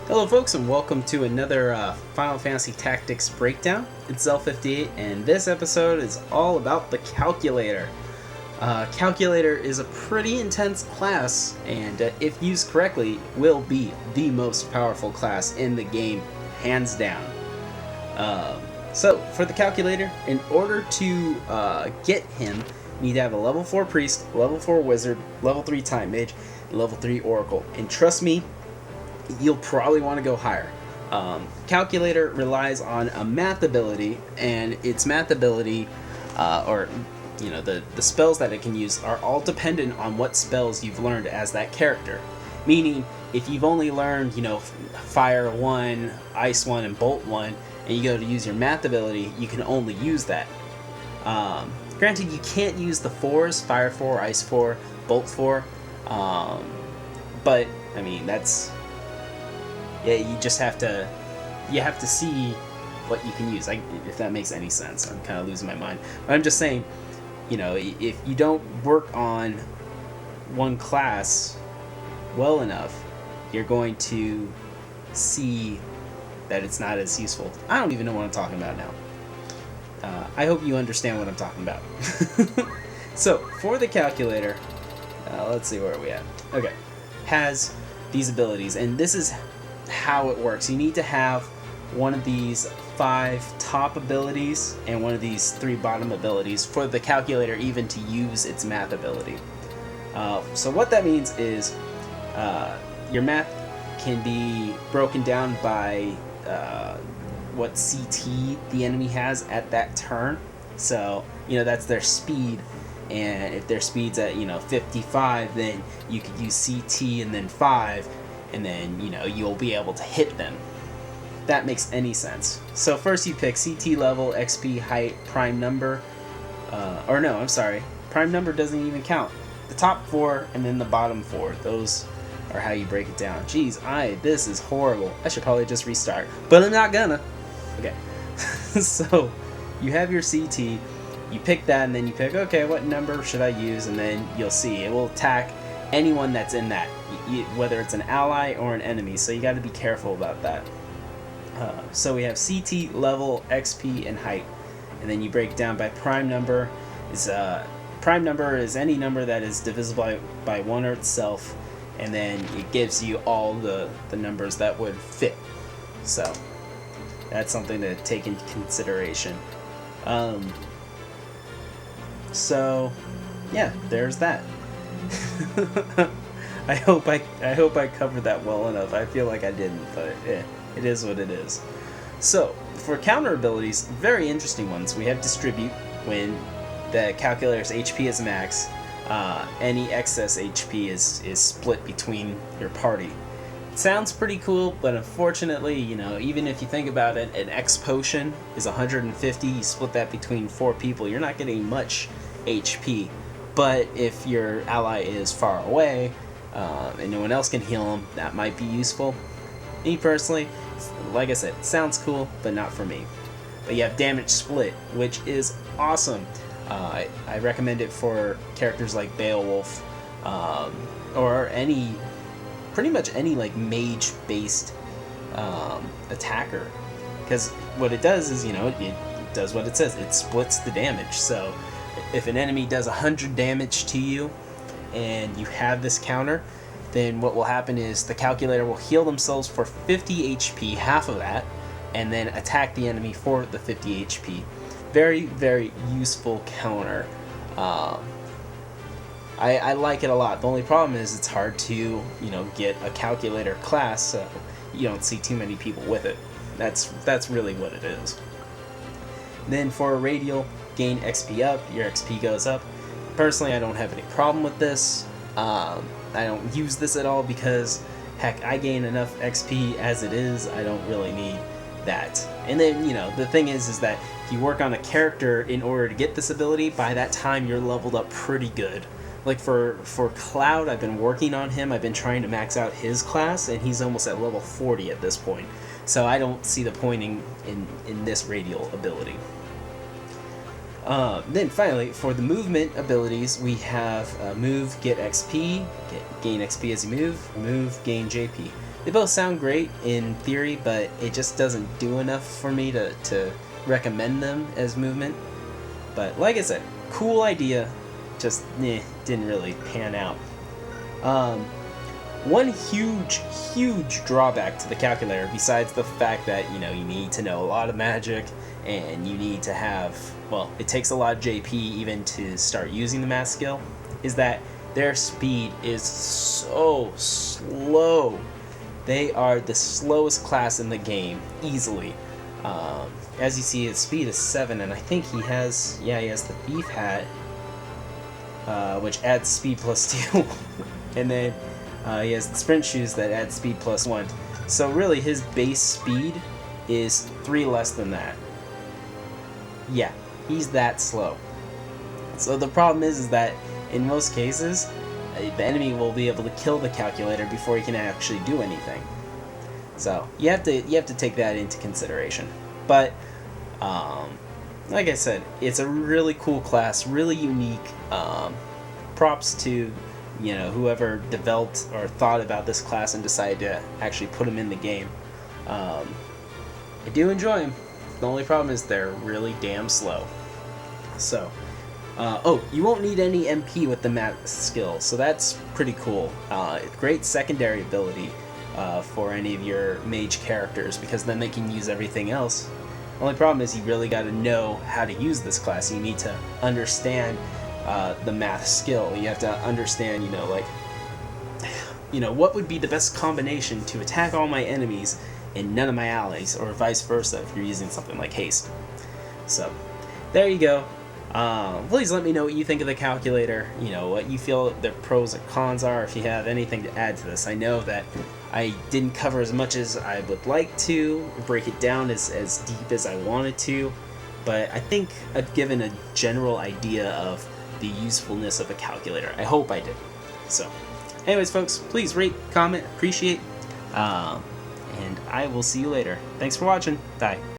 Hello folks and welcome to another Final Fantasy Tactics breakdown. It's L58 and this episode is all about the Calculator. Calculator is a pretty intense class and if used correctly will be the most powerful class in the game, hands down. So for the Calculator, in order to get him, you need to have a level 4 Priest, level 4 Wizard, level 3 Time Mage, level 3 Oracle. And trust me, you'll probably want to go higher. Calculator relies on a math ability, and its math ability, the spells that it can use are all dependent on what spells you've learned as that character. Meaning, if you've only learned, Fire 1, Ice 1, and Bolt 1, and you go to use your math ability, you can only use that. Granted, you can't use the 4s, Fire 4, Ice 4, Bolt 4, but, I mean, that's... Yeah, you just have to see what you can use. If that makes any sense. I'm kind of losing my mind. But I'm just saying, if you don't work on one class well enough, you're going to see that it's not as useful. I don't even know what I'm talking about now. I hope you understand what I'm talking about. So, for the Calculator, let's see where are we at. Okay. Has these abilities, and this is how it works. You need to have one of these 5 top abilities and one of these 3 bottom abilities for the Calculator even to use its math ability. So what that means is your math can be broken down by what CT the enemy has at that turn. So that's their speed, and if their speed's at 55, then you could use CT and then 5, and then you'll be able to hit them. If that makes any sense. So first you pick CT level, XP, height, prime number, prime number doesn't even count. The top 4 and then the bottom 4, those are how you break it down. Jeez, this is horrible. I should probably just restart, but I'm not gonna. Okay. So you have your CT, you pick that, and then you pick, okay, what number should I use, and then you'll see it will attack anyone that's in that, whether it's an ally or an enemy, so you got to be careful about that. So we have CT, level, XP, and height, and then you break down by prime number. Prime number is any number that is divisible by 1 or itself, and then it gives you all the numbers that would fit. So that's something to take into consideration. So yeah, there's that. I hope I covered that well enough. I feel like I didn't, but it is what it is. So for counter abilities, very interesting ones. We have distribute. When the Calculator's HP is max, any excess HP is split between your party. It sounds pretty cool, but unfortunately, even if you think about it, an X potion is 150. You split that between 4 people, you're not getting much HP. But if your ally is far away and no one else can heal him, that might be useful. Me personally, like I said, sounds cool, but not for me. But you have damage split, which is awesome. I recommend it for characters like Beowulf, or pretty much any like mage-based attacker. Because what it does is, it does what it says. It splits the damage. So if an enemy does 100 damage to you and you have this counter, then what will happen is the Calculator will heal themselves for 50 HP, half of that, and then attack the enemy for the 50 HP. Very, very useful counter. I like it a lot. The only problem is it's hard to, get a Calculator class, so you don't see too many people with it. That's really what it is. Then for Radial, gain XP up, your XP goes up. Personally, I don't have any problem with this. I don't use this at all because, heck, I gain enough XP as it is. I don't really need that. And then, the thing is that if you work on a character in order to get this ability, by that time you're leveled up pretty good. Like for Cloud, I've been working on him. I've been trying to max out his class, and he's almost at level 40 at this point. So I don't see the point in this Radial ability. Then finally, for the movement abilities, we have move, get XP, gain XP as you move, gain JP. They both sound great in theory, but it just doesn't do enough for me to recommend them as movement. But like I said, cool idea, just didn't really pan out. One huge drawback to the calculator, besides the fact that you need to know a lot of magic and you need to have, well, it takes a lot of JP even to start using the math skill, is that their speed is so slow. They are the slowest class in the game, easily. As you see, his speed is 7, and I think he has the thief hat, which adds speed plus 2, and then he has the sprint shoes that add speed plus 1. So really, his base speed is 3 less than that. Yeah, he's that slow. So the problem is that in most cases, the enemy will be able to kill the calculator before he can actually do anything. So you have to take that into consideration. But like I said, it's a really cool class, really unique. Props to whoever developed or thought about this class and decided to actually put him in the game. I do enjoy him. The only problem is they're really damn slow. So, you won't need any MP with the math skill, so that's pretty cool. Great secondary ability for any of your mage characters, because then they can use everything else. The only problem is you really got to know how to use this class. You need to understand the math skill. You have to understand, what would be the best combination to attack all my enemies and none of my allies, or vice versa if you're using something like haste. So, there you go. Please let me know what you think of the calculator, what you feel their pros and cons are, if you have anything to add to this. I know that I didn't cover as much as I would like to, break it down as deep as I wanted to, but I think I've given a general idea of the usefulness of a calculator. I hope I did. So, anyways folks, please rate, comment, appreciate, and I will see you later. Thanks for watching. Bye.